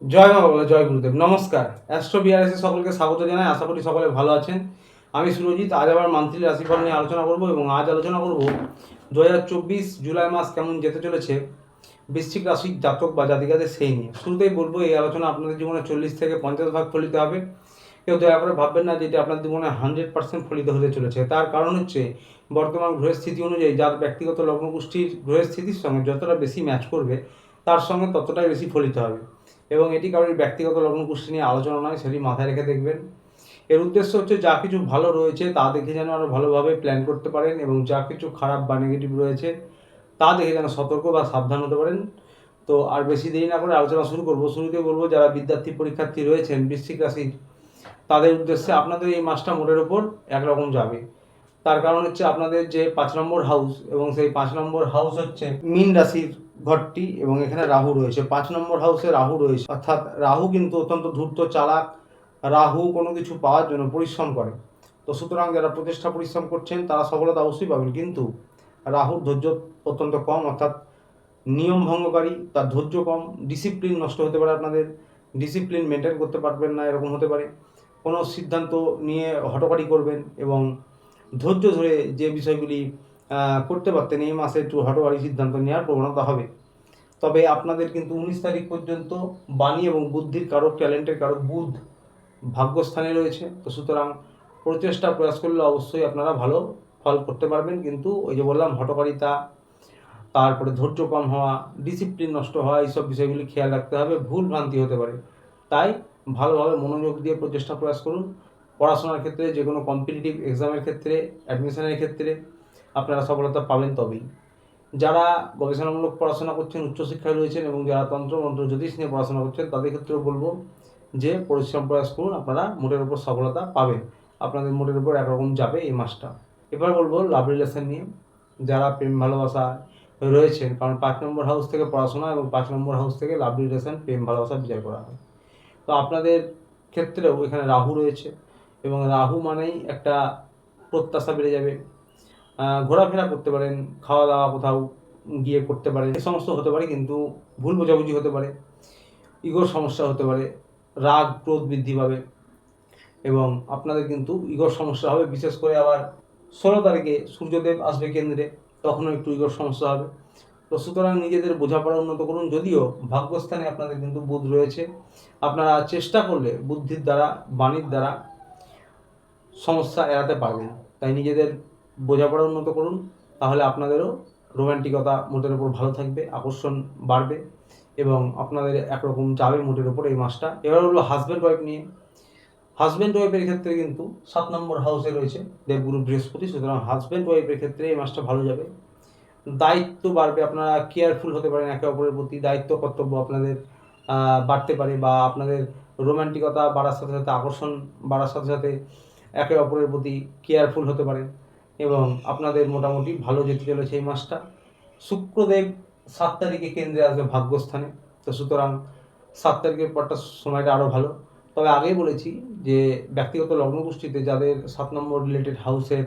জয় মা বাংলা, জয় গুরুদেব। নমস্কার। অ্যাস্ট্রো বিআরএস এ সকলকে স্বাগত জানাই। আশা করি সকলে ভালো আছেন। আমি সুরজিৎ। আজ আবার মান্থলি রাশিফল নিয়ে আলোচনা করব এবং আজ আলোচনা করব 2024 জুলাই মাস কেমন যেতে চলেছে বৃশ্চিক রাশির জাতক বা জাতিকাদের সেই নিয়ে। শুরুতেই বলবো, এই আলোচনা আপনাদের জীবনে 40 থেকে 50 ভাগ ফলিত হবে। কেউ দয়া করে ভাববেন না যে এটি আপনার জীবনে 100% ফলিত হতে চলেছে। তার কারণ হচ্ছে, বর্তমান গ্রহের স্থিতি অনুযায়ী যার ব্যক্তিগত লগ্ন গোষ্ঠীর গ্রহের স্থিতির সঙ্গে যতটা বেশি ম্যাচ করবে, তার সঙ্গে ততটাই বেশি ফলিত হবে। এবং এটি কারোর ব্যক্তিগত লগ্ন গোষ্ঠী নিয়ে আলোচনা নয়, সেটি মাথায় রেখে দেখবেন। এর উদ্দেশ্য হচ্ছে, যা কিছু ভালো রয়েছে তা দেখে যেন আরও ভালোভাবে প্ল্যান করতে পারেন, এবং যা কিছু খারাপ বা নেগেটিভ রয়েছে তা দেখে যেন সতর্ক বা সাবধান হতে পারেন। তো আর বেশি দেরি না করে আলোচনা শুরু করব। শুরুতে বলবো, যারা বিদ্যার্থী পরীক্ষার্থী রয়েছেন বৃশ্চিক রাশির, তাদের উদ্দেশ্যে আপনাদের এই মাসটা মোটের ওপর একরকম যাবে। তার কারণ হচ্ছে, আপনাদের যে 5 নম্বর হাউস, এবং সেই 5 নম্বর হাউস হচ্ছে মীন রাশির ঘরটি, এবং এখানে রাহু রয়েছে। 5 নম্বর হাউসে রাহু রয়েছে, অর্থাৎ রাহু কিন্তু অত্যন্ত ধূর্ত, চালাক। রাহু কোনো কিছু পাওয়ার জন্য পরিশ্রম করে। তো সুতরাং যারা প্রচেষ্টা পরিশ্রম করছেন তারা সফলতা অবশ্যই পাবেন, কিন্তু রাহুর ধৈর্য অত্যন্ত কম, অর্থাৎ নিয়ম ভঙ্গকারী, তার ধৈর্য কম। ডিসিপ্লিন নষ্ট হতে পারে, আপনাদের ডিসিপ্লিন মেনটেন করতে পারবেন না, এরকম হতে পারে। কোনো সিদ্ধান্ত নিয়ে হঠকারি করবেন, এবং ধৈর্য ধরে যে বিষয়গুলি করতে পারতেন, এই মাসে একটু হঠকারি সিদ্ধান্ত নেওয়ার প্রবণতা হবে। তবে আপনাদের কিন্তু 19 তারিখ পর্যন্ত বাণী এবং বুদ্ধির কারক, ট্যালেন্টের কারক বুধ ভাগ্যস্থানে রয়েছে। তো সুতরাং প্রচেষ্টা প্রয়াস করলে অবশ্যই আপনারা ভালো ফল করতে পারবেন, কিন্তু ওই যে বললাম, হঠকারিতা, তারপরে ধৈর্য কম হওয়া, ডিসিপ্লিন নষ্ট হওয়া, এইসব বিষয়গুলি খেয়াল রাখতে হবে। ভুল ভ্রান্তি হতে পারে, তাই ভালোভাবে মনোযোগ দিয়ে প্রচেষ্টা প্রয়াস করুন। পড়াশোনার ক্ষেত্রে, যে কোনো কম্পিটিটিভ এক্সামের ক্ষেত্রে, অ্যাডমিশনের ক্ষেত্রে আপনারা সফলতা পাবেন তবেই। যারা গবেষণামূলক পড়াশোনা করছেন, উচ্চশিক্ষায় রয়েছেন, এবং যারা তন্ত্রমন্ত্র জ্যোতিষ নিয়ে পড়াশোনা করছেন, তাদের ক্ষেত্রেও বলবো যে পরিশ্রম প্রয়াস করুন, আপনারা মোটের উপর সফলতা পাবেন। আপনাদের মোটের উপর একরকম যাবে এই মাসটা। এবার বলবো লাভ রিলেশন নিয়ে। যারা প্রেম ভালোবাসা রয়েছেন, কারণ 5 নম্বর হাউস থেকে পড়াশোনা এবং 5 নম্বর হাউস থেকে লাভ রিলেশন, প্রেম ভালোবাসা বিচার করা হয়। তো আপনাদের ক্ষেত্রেও এখানে রাহু রয়েছে, এবং রাহু মানেই একটা প্রত্যাশা বেড়ে যাবে। ঘোরাফেরা করতে পারেন, খাওয়া দাওয়া কোথাও গিয়ে করতে পারেন, এই সমস্ত হতে পারে, কিন্তু ভুল বোঝাবুঝি হতে পারে, ইগোর সমস্যা হতে পারে, রাগ ক্রোধ বৃদ্ধি পাবে, এবং আপনাদের কিন্তু ইগোর সমস্যা হবে। বিশেষ করে আবার 16 তারিখে সূর্যদেব আসবে কেন্দ্রে, তখনও একটু ইগোর সমস্যা হবে। তো সুতরাং নিজেদের বোঝাপড়া উন্নত করুন। যদিও ভাগ্যস্থানে আপনাদের কিন্তু বুধ রয়েছে, আপনারা চেষ্টা করলে বুদ্ধির দ্বারা, বাণীর দ্বারা সমস্যা এড়াতে পারবেন। তাই নিজেদের বোঝাপড়া উন্নত করুন, তাহলে আপনাদেরও রোম্যান্টিকতা মোটের ওপর ভালো থাকবে, আকর্ষণ বাড়বে, এবং আপনাদের একরকম যাবে মোটের ওপর এই মাসটা। এবার হলো হাজব্যান্ড ওয়াইফ নিয়ে। হাজব্যান্ড ওয়াইফের ক্ষেত্রে কিন্তু 7 নম্বর হাউসে রয়েছে দেবগুরু বৃহস্পতি। সুতরাং হাজব্যান্ড ওয়াইফের ক্ষেত্রে এই মাসটা ভালো যাবে। দায়িত্ব বাড়বে, আপনারা কেয়ারফুল হতে পারেন একে অপরের প্রতি। দায়িত্ব কর্তব্য আপনাদের বাড়তে পারে, বা আপনাদের রোম্যান্টিকতা বাড়ার সাথে সাথে, আকর্ষণ বাড়ার সাথে সাথে একে অপরের প্রতি কেয়ারফুল হতে পারেন, এবং আপনাদের মোটামুটি ভালো যেতে চলেছে এই মাসটা। শুক্রদেব 7 তারিখে কেন্দ্রে আসবে ভাগ্যস্থানে। তো সুতরাং 7 তারিখের পরটা সময়টা আরও ভালো। তবে আগেই বলেছি যে ব্যক্তিগত লগ্নগোষ্ঠীতে যাদের 7 নম্বর রিলেটেড হাউসের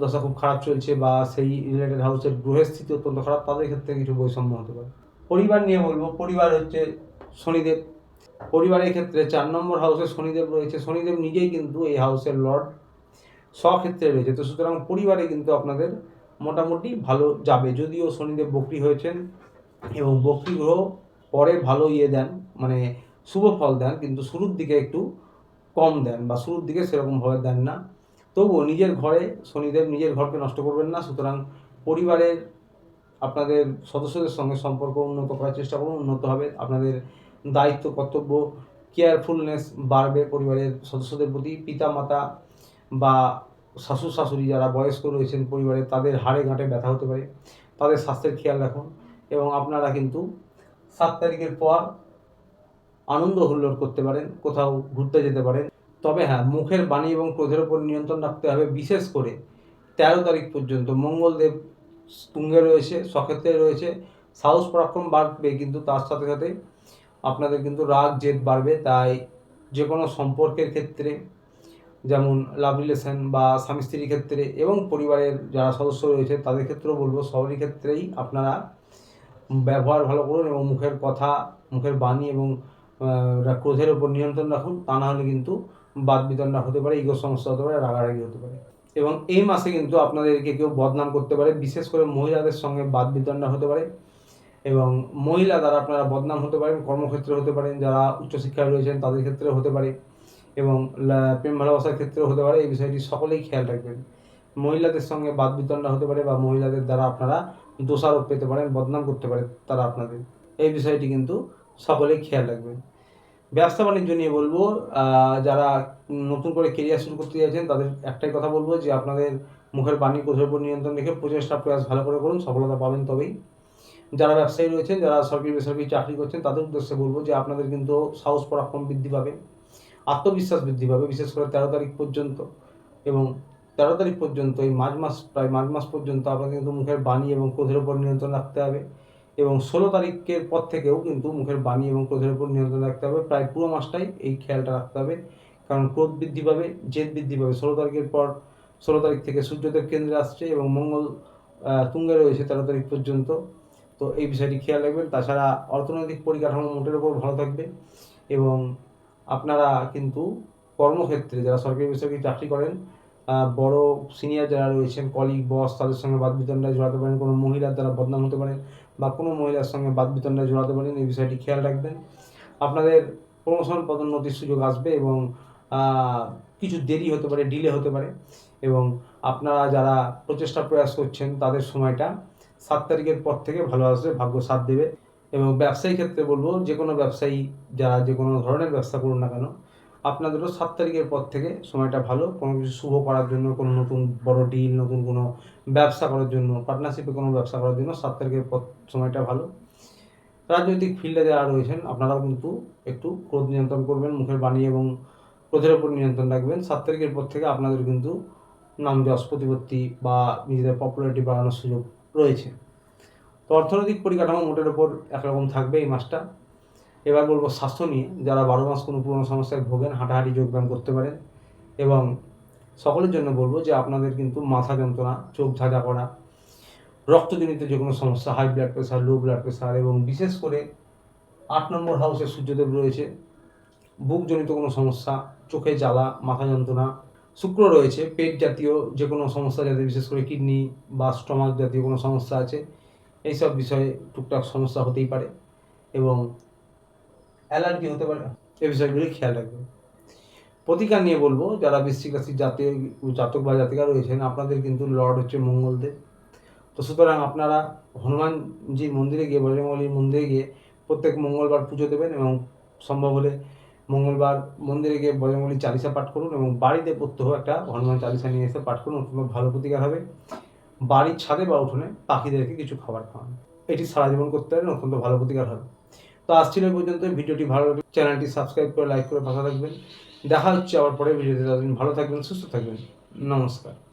দশা খুব খারাপ চলছে, বা সেই রিলেটেড হাউসের গ্রহের স্থিতি অত্যন্ত খারাপ, তাদের ক্ষেত্রে কিছু বৈষম্য হতে পারে। পরিবার নিয়ে বলবো, পরিবার হচ্ছে শনিদেব। পরিবারের ক্ষেত্রে 4 নম্বর হাউসে শনিদেব রয়েছে। শনিদেব নিজেই কিন্তু এই হাউসের লর্ড, স্বক্ষেত্রে রয়েছে। তো সুতরাং পরিবারে কিন্তু আপনাদের মোটামুটি ভালো যাবে। যদিও শনিদেব বক্রী হয়েছেন, এবং বক্রী গ্রহ পরে ভালো দেন, মানে শুভ ফল দেন, কিন্তু শুরুর দিকে একটু কম দেন, বা শুরুর দিকে সেরকমভাবে দেন না। তবুও নিজের ঘরে শনিদেব, নিজের ঘরকে নষ্ট করবেন না। সুতরাং পরিবারের আপনাদের সদস্যদের সঙ্গে সম্পর্ক উন্নত করার চেষ্টা করুন, উন্নত হবে। আপনাদের দায়িত্ব কর্তব্য, কেয়ারফুলনেস বাড়বে পরিবারের সদস্যদের প্রতি। পিতা মাতা বা শ্বশুর শাশুড়ি যারা বয়স্ক রয়েছেন পরিবারে, তাদের হাড়ে গাঁটে ব্যথা হতে পারে, তাদের স্বাস্থ্যের খেয়াল রাখুন। এবং আপনারা কিন্তু 7 তারিখের পর আনন্দ হুল্লোড় করতে পারেন, কোথাও ঘুরতে যেতে পারেন। তবে হ্যাঁ, মুখের বাণী এবং ক্রোধের উপর নিয়ন্ত্রণ রাখতে হবে। বিশেষ করে 13 তারিখ পর্যন্ত মঙ্গলদেব তুঙ্গে রয়েছে, স্বক্ষেত্রে রয়েছে। সাহস পরাক্রম বাড়বে, কিন্তু তার সাথে সাথে আপনাদের কিন্তু রাগ জেদ বাড়বে। তাই যে কোনো সম্পর্কের ক্ষেত্রে, যেমন লাভ রিলেশন বা স্বামী স্ত্রীর ক্ষেত্রে, এবং পরিবারের যারা সদস্য রয়েছে তাদের ক্ষেত্রেও বলবো, সবারই ক্ষেত্রেই আপনারা ব্যবহার ভালো করুন এবং মুখের কথা, মুখের বাণী এবং ক্রোধের ওপর নিয়ন্ত্রণ রাখুন। তা না হলে কিন্তু বাদ বিতণ্ডা হতে পারে, ইগো সমস্যা হতে পারে, রাগারাগি হতে পারে। এবং এই মাসে কিন্তু আপনাদেরকে কেউ বদনাম করতে পারে, বিশেষ করে মহিলাদের সঙ্গে বাদ বিতণ্ডা হতে পারে এবং মহিলা দ্বারা আপনারা বদনাম হতে পারেন, কর্মক্ষেত্রে হতে পারেন, যারা উচ্চশিক্ষায় রয়েছেন তাদের ক্ষেত্রে হতে পারে এবং প্রেম ভালোবাসার ক্ষেত্রেও হতে পারে। এই বিষয়টি সকলেই খেয়াল রাখবেন। মহিলাদের সঙ্গে বাদ বিতণ্ডা হতে পারে বা মহিলাদের দ্বারা আপনারা দোষারোপ পেতে পারেন, বদনাম করতে পারে তারা আপনাদের। এই বিষয়টি কিন্তু সকলেই খেয়াল রাখবেন। ব্যবসা বাণিজ্য নিয়ে বলবো, যারা নতুন করে কেরিয়ার শুরু করতে চাইছেন তাদের একটাই কথা বলবো যে আপনাদের মুখের বাণী, ক্রোধের উপর নিয়ন্ত্রণ রেখে প্রচেষ্টা প্রয়াস ভালো করে করুন, সফলতা পাবেন তবেই। যারা ব্যবসায়ী রয়েছেন, যারা সরকারি বেসরকারি চাকরি করছেন তাদের উদ্দেশ্যে বলবো যে আপনাদের কিন্তু সাহস পরাক্রম বৃদ্ধি পাবে, আত্মবিশ্বাস বৃদ্ধি পাবে, বিশেষ করে 13 তারিখ পর্যন্ত। এবং 13 তারিখ পর্যন্ত এই প্রায় মার্চ মাস পর্যন্ত আপনাকে কিন্তু মুখের বাণী এবং ক্রোধের উপর নিয়ন্ত্রণ রাখতে হবে এবং 16 তারিখের পর থেকেও কিন্তু মুখের বাণী এবং ক্রোধের উপর নিয়ন্ত্রণ রাখতে হবে। প্রায় পুরো মাসটাই এই খেয়ালটা রাখতে হবে, কারণ ক্রোধ বৃদ্ধি পাবে, জেদ বৃদ্ধি পাবে। 16 তারিখের পর 16 তারিখ থেকে সূর্যদেব কেন্দ্রে আসছে এবং মঙ্গল তুঙ্গে রয়েছে 13 তারিখ পর্যন্ত। তো এই বিষয়টি খেয়াল রাখবেন। তাছাড়া অর্থনৈতিক পরিকাঠামো মোটের উপর ভালো থাকবে এবং আপনারা কিন্তু কর্মক্ষেত্রে যারা সরকারি বেসরকারি চাকরি করেন, বড় সিনিয়র যারা রয়েছেন, কলিগ, বস, তাদের সঙ্গে বাদ বিতণ্ডায় জড়াতে পারেন, কোনো মহিলার দ্বারা বদনাম হতে পারেন বা কোনো মহিলার সঙ্গে বাদ বিতণ্ডায় জড়াতে পারেন। এই বিষয়টি খেয়াল রাখবেন। আপনাদের প্রমোশন, পদোন্নতির সুযোগ আসবে এবং কিছু দেরি হতে পারে, ডিলে হতে পারে এবং আপনারা যারা প্রচেষ্টা প্রয়াস করছেন তাদের সময়টা 7 তারিখের পর থেকে ভালো আসবে, ভাগ্য সাথ দেবে। এবং ব্যবসায়ী ক্ষেত্রে বলবো, যে কোনো ব্যবসায়ী যারা যে কোনো ধরনের ব্যবসা করুন না কেন, আপনাদেরও 7 তারিখের পর থেকে সময়টা ভালো, কোনো কিছু শুভ করার জন্য, কোনো নতুন বড় ডিল, নতুন কোনো ব্যবসা করার জন্য, পার্টনারশিপে কোনো ব্যবসা করার জন্য 7 তারিখের পর সময়টা ভালো। রাজনৈতিক ফিল্ডে যারা রয়েছেন আপনারাও কিন্তু একটু ক্রোধ নিয়ন্ত্রণ করবেন, মুখের বাণী এবং ক্রোধের উপর নিয়ন্ত্রণ রাখবেন। 7 তারিখের পর থেকে আপনাদের কিন্তু নাম যশ প্রতিপত্তি বা নিজেদের পপুলারিটি বাড়ানোর সুযোগ রয়েছে। তো অর্থনৈতিক পরিকাঠামো মোটের ওপর একরকম থাকবে এই মাসটা। এবার বলবো স্বাস্থ্য নিয়ে, যারা 12 মাস কোনো পুরনো সমস্যায় ভোগেন, হাঁটাহাঁটি যোগব্যায়াম করতে পারেন। এবং সকলের জন্য বলবো যে আপনাদের কিন্তু মাথা যন্ত্রণা, চোখ ঝাঁঝা করা, রক্তজনিত যে কোনো সমস্যা, high blood pressure, low blood pressure এবং বিশেষ করে 8 নম্বর হাউসে সূর্যদেব রয়েছে, বুকজনিত কোনো সমস্যা, চোখে জ্বালা, মাথা যন্ত্রণা, শুক্র রয়েছে, পেট জাতীয় যে কোনো সমস্যা, যাতে বিশেষ করে কিডনি বা স্টমাক জাতীয় কোনো সমস্যা আছে, এইসব বিষয়ে টুকটাক সমস্যা হতেই পারে এবং অ্যালার্জি হতে পারে। এই বিষয়গুলি খেয়াল রাখবেন। প্রতিকার নিয়ে বলবো, যারা বৃশ্চিক রাশির জাতক বা জাতিকা রয়েছেন, আপনাদের কিন্তু লর্ড হচ্ছে মঙ্গলদেব। তো সুতরাং আপনারা হনুমানজির মন্দিরে গিয়ে, বজরংবলীর মন্দিরে গিয়ে প্রত্যেক মঙ্গলবার পুজো দেবেন এবং সম্ভব হলে মঙ্গলবার মন্দিরে গিয়ে বজরংবলীর চালিসা পাঠ করুন এবং বাড়িতে প্রত্যহ একটা হনুমান চালিসা নিয়ে এসে পাঠ করুন, অত্যন্ত ভালো প্রতিকার হবে। বাড়ির ছাদে বা উঠোনে পাখিদেরকে কিছু খাবার খাওয়ান, এটি সারা জীবন করতে পারেন, অত্যন্ত ভালো প্রতিকার হবে। তো আসছিল এই পর্যন্ত। ভিডিওটি ভালো লাগলে চ্যানেলটি সাবস্ক্রাইব করে লাইক করে পাশে থাকবেন। দেখা হচ্ছে আবার পরের ভিডিওতে। ততদিন ভালো থাকবেন, সুস্থ থাকবেন। নমস্কার।